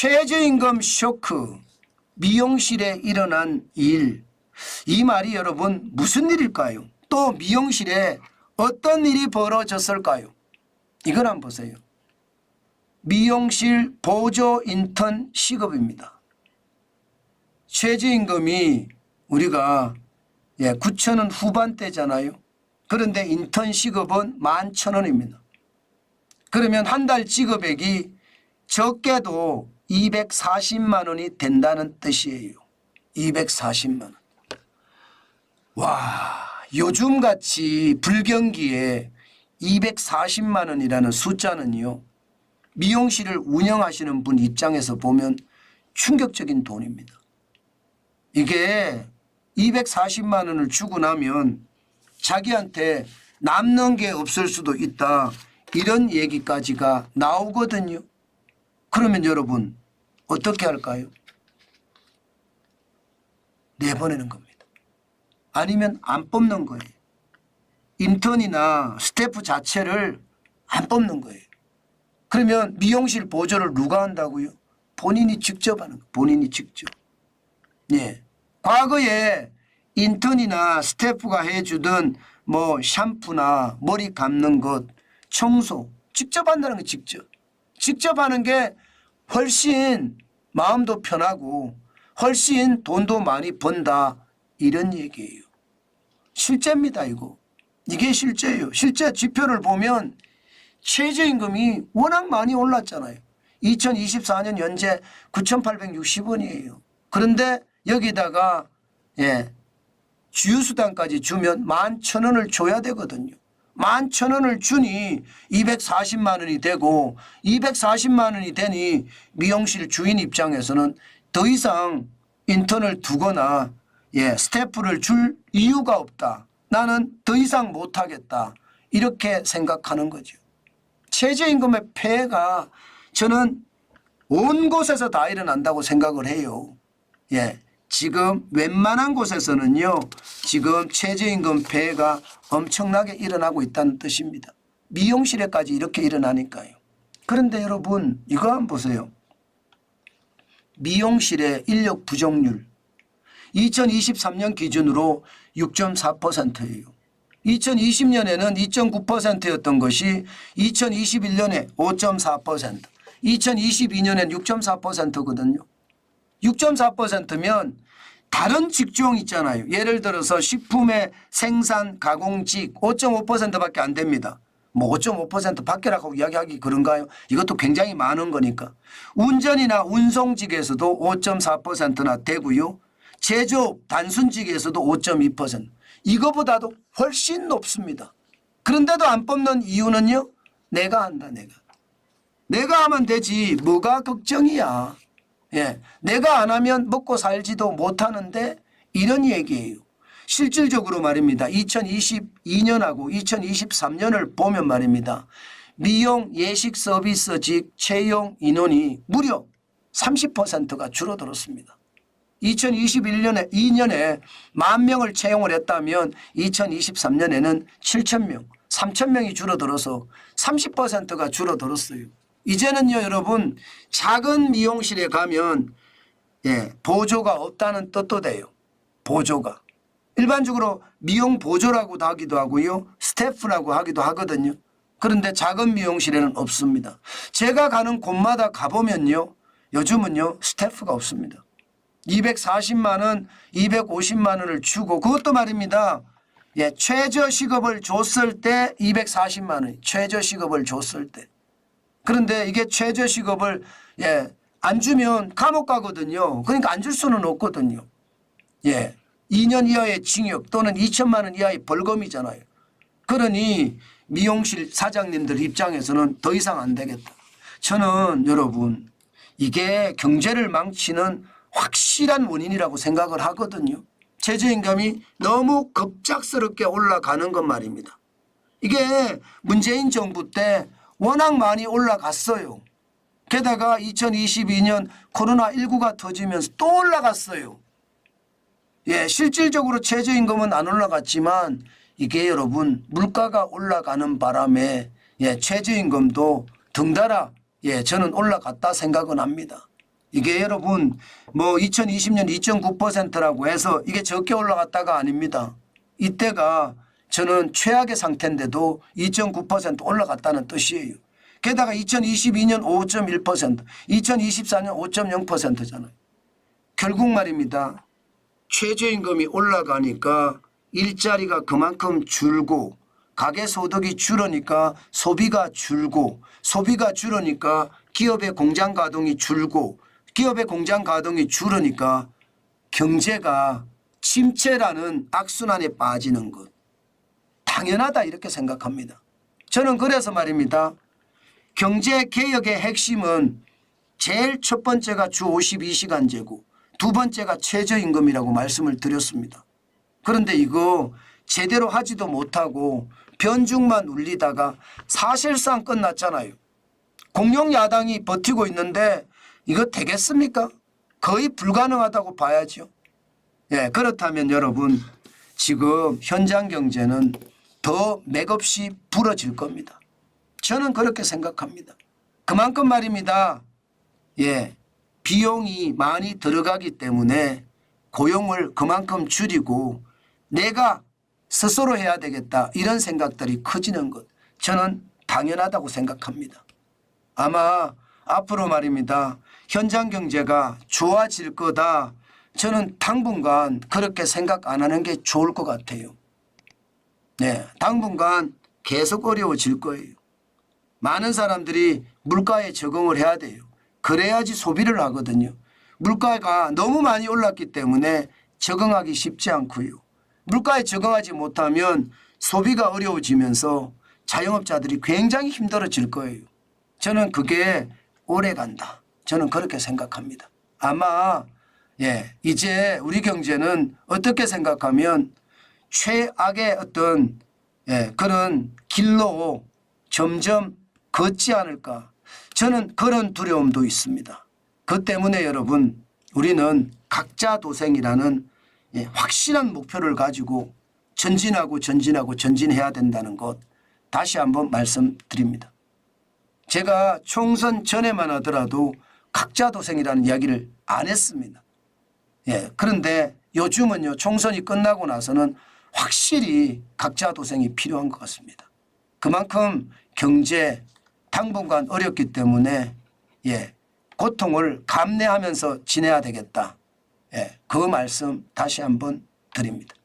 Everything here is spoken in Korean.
최저임금 쇼크, 미용실에 일어난 일. 이 말이 여러분 무슨 일일까요? 또 미용실에 어떤 일이 벌어졌을까요? 이걸 한번 보세요. 미용실 보조 인턴 시급입니다. 최저임금이 우리가 9,000원 후반대잖아요. 그런데 인턴 시급은 11,000원입니다. 그러면 한 달 지급액이 적게도 240만 원이 된다는 뜻이에요. 240만 원. 와, 요즘같이 불경기에 240만 원이라는 숫자는요, 미용실을 운영하시는 분 입장에서 보면 충격적인 돈입니다. 이게 240만 원을 주고 나면 자기한테 남는 게 없을 수도 있다, 이런 얘기까지가 나오거든요. 그러면 여러분 어떻게 할까요? 내보내는 겁니다. 아니면 안 뽑는 거예요. 인턴이나 스태프 자체를 안 뽑는 거예요. 그러면 미용실 보조를 누가 한다고요? 본인이 직접 하는 거예요. 본인이 직접. 예. 과거에 인턴이나 스태프가 해주던 뭐 샴푸나 머리 감는 것, 청소 직접 한다는 거. 직접 하는 게 훨씬 마음도 편하고 훨씬 돈도 많이 번다, 이런 얘기예요. 실제입니다. 이게 실제예요. 실제 지표를 보면 최저임금이 워낙 많이 올랐잖아요. 2024년 현재 9,860원이에요. 그런데 여기다가 주유수당까지 주면 11,000원을 줘야 되거든요. 11,000원을 주니 240만 원이 되고, 240만 원이 되니 미용실 주인 입장에서는 더 이상 인턴을 두거나 스태프를 줄 이유가 없다. 나는 더 이상 못하겠다. 이렇게 생각하는 거죠. 최저임금의 폐해가 저는 온 곳에서 다 일어난다고 생각을 해요. 지금 웬만한 곳에서는요, 지금 최저임금 폐해가 엄청나게 일어나고 있다는 뜻입니다. 미용실에까지 이렇게 일어나니까요. 그런데 여러분 이거 한번 보세요. 미용실의 인력 부족률 2023년 기준으로 6.4%예요. 2020년에는 2.9%였던 것이 2021년에 5.4%, 2022년엔 6.4%거든요. 6.4%면 다른 직종 있잖아요. 예를 들어서 식품의 생산 가공직 5.5%밖에 안 됩니다. 뭐 5.5% 밖이라고 이야기하기 그런가요? 이것도 굉장히 많은 거니까. 운전이나 운송직에서도 5.4%나 되고요. 제조업 단순직에서도 5.2%. 이거보다도 훨씬 높습니다. 그런데도 안 뽑는 이유는요, 내가 한다. 내가 하면 되지 뭐가 걱정이야. 내가 안 하면 먹고 살지도 못하는데, 이런 얘기예요. 실질적으로 말입니다. 2022년하고 2023년을 보면 말입니다. 미용 예식 서비스직 채용 인원이 무려 30%가 줄어들었습니다. 2021년에 2년에 10,000명을 채용을 했다면 2023년에는 7,000명, 3,000명이 줄어들어서 30%가 줄어들었어요. 이제는요 여러분, 작은 미용실에 가면 보조가 없다는 뜻도 돼요. 보조가. 일반적으로 미용 보조라고도 하기도 하고요, 스태프라고 하기도 하거든요. 그런데 작은 미용실에는 없습니다. 제가 가는 곳마다 가보면요, 요즘은요 스태프가 없습니다. 240만 원, 250만 원을 주고, 그것도 말입니다. 최저시급을 줬을 때 240만 원, 최저시급을 줬을 때. 그런데 이게 최저시급을 안 주면 감옥 가거든요. 그러니까 안 줄 수는 없거든요. 2년 이하의 징역 또는 2천만 원 이하의 벌금이잖아요. 그러니 미용실 사장님들 입장에서는 더 이상 안 되겠다. 저는 여러분 이게 경제를 망치는 확실한 원인이라고 생각을 하거든요. 최저임금이 너무 급작스럽게 올라가는 것 말입니다. 이게 문재인 정부 때 워낙 많이 올라갔어요. 게다가 2022년 코로나19가 터지면서 또 올라갔어요. 실질적으로 최저임금은 안 올라갔지만 이게 여러분 물가가 올라가는 바람에 최저임금도 덩달아 저는 올라갔다 생각은 합니다. 이게 여러분 뭐 2020년 2.9%라고 해서 이게 적게 올라갔다가 아닙니다. 이때가 저는 최악의 상태인데도 2.9% 올라갔다는 뜻이에요. 게다가 2022년 5.1%, 2024년 5.0%잖아요. 결국 말입니다. 최저임금이 올라가니까 일자리가 그만큼 줄고 가계소득이 줄으니까 소비가 줄고 소비가 줄으니까 기업의 공장 가동이 줄고 기업의 공장 가동이 줄으니까 경제가 침체라는 악순환에 빠지는 것. 당연하다 이렇게 생각합니다. 저는 그래서 말입니다. 경제개혁의 핵심은 제일 첫 번째가 주 52시간제고 두 번째가 최저임금이라고 말씀을 드렸습니다. 그런데 이거 제대로 하지도 못하고 변죽만 울리다가 사실상 끝났잖아요. 공룡 야당이 버티고 있는데 이거 되겠습니까? 거의 불가능하다고 봐야죠. 예, 그렇다면 여러분 지금 현장 경제는 더 맥없이 부러질 겁니다. 저는 그렇게 생각합니다. 그만큼 말입니다. 예, 비용이 많이 들어가기 때문에 고용을 그만큼 줄이고 내가 스스로 해야 되겠다 이런 생각들이 커지는 것 저는 당연하다고 생각합니다. 아마 앞으로 말입니다. 현장 경제가 좋아질 거다. 저는 당분간 그렇게 생각 안 하는 게 좋을 것 같아요. 네, 당분간 계속 어려워질 거예요. 많은 사람들이 물가에 적응을 해야 돼요. 그래야지 소비를 하거든요. 물가가 너무 많이 올랐기 때문에 적응하기 쉽지 않고요. 물가에 적응하지 못하면 소비가 어려워지면서 자영업자들이 굉장히 힘들어질 거예요. 저는 그게 오래 간다. 저는 그렇게 생각합니다. 아마 이제 우리 경제는 어떻게 생각하면 최악의 어떤 그런 길로 점점 걷지 않을까. 저는 그런 두려움도 있습니다. 그 때문에 여러분 우리는 각자 도생이라는 확실한 목표를 가지고 전진해야 된다는 것 다시 한번 말씀드립니다. 제가 총선 전에만 하더라도 각자 도생이라는 이야기를 안 했습니다. 그런데 요즘은요 총선이 끝나고 나서는 확실히 각자 도생이 필요한 것 같습니다. 그만큼 경제 당분간 어렵기 때문에 고통을 감내하면서 지내야 되겠다. 그 말씀 다시 한번 드립니다.